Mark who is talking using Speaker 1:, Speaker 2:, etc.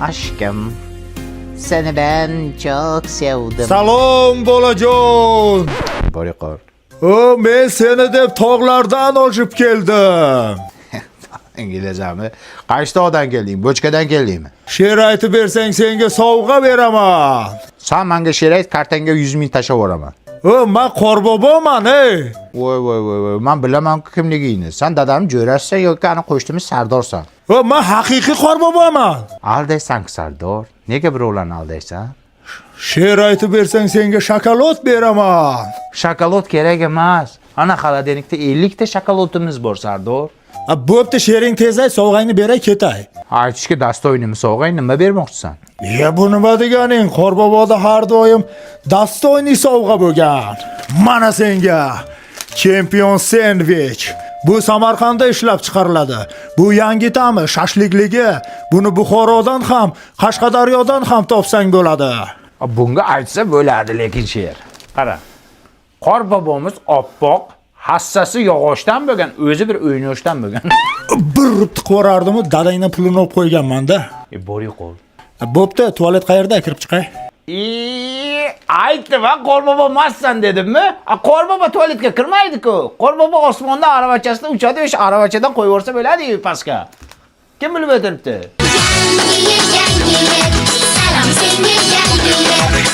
Speaker 1: Aşkım, seni ben çok sevdim.
Speaker 2: Salom bolajon.
Speaker 1: Boriqor.
Speaker 2: O, men seni deb tog'lardan oshib keldim.
Speaker 1: İngilizcemi. Qaysi tog'dan kelding? Bochkadan keldingmi?
Speaker 2: She'r aytib bersang senga sovg'a beraman.
Speaker 1: Sen menga she'r ayt, kartanga 100 ming tashlab yuboraman.
Speaker 2: O, men qorboboman, ey.
Speaker 1: Voy. Men bilaman kimligingni. Sen dadam jo'rashsan yoki ani qo'shnimiz Sardorsan.
Speaker 2: O, men haqiqiy qorboboman.
Speaker 1: Aldaysan Sardor. Nega birovlarni aldaysan?
Speaker 2: She'r aytib bersang senga shokolad beraman.
Speaker 1: Shokolad kerak emas. Ana xolodilnikda 50 ta shokoladimiz bor Sardor.
Speaker 2: Bo'pti, she'ring tez ayt, sovg'angni beray ketay.
Speaker 1: Aytishga dastoyni sovg'ang, nima bermoqchisan?
Speaker 2: Bu nima deganing? Qorboboda har doim dastoyni sovg'a bo'lgan. Mana senga chempion sendvich. Bu Samarqandda ishlab chiqariladi. Bu yangi ta'mi, shashlikligi. Buni Buxorodan ham, Qashqadaryodan ham topsang bo'ladi.
Speaker 1: Bunga aytsa bo'ladi, lekin she'r. Qara. Qorbobomiz oppoq, hassasi yog'ochdan bo'lgan, o'zi bir o'ynashdan bo'lgan.
Speaker 2: Bir tiqvorardimi, dadangning pulini olib qo'yganman-da.
Speaker 1: Bori qo'l.
Speaker 2: Bo'pti, tualet qayerda? Kirib chiqay.
Speaker 1: Aytdim, Qorbobo emassan dedimmi? Qorbobo tualetga kirmaydi-ku. Qorbobo osmonda aravachasida uchadi, o'sha aravachadan qo'yib yuborsa bo'ladi-yu pastga. Kim bilib o'tiribdi?
Speaker 3: Yangi yil, salam senga yangi yil.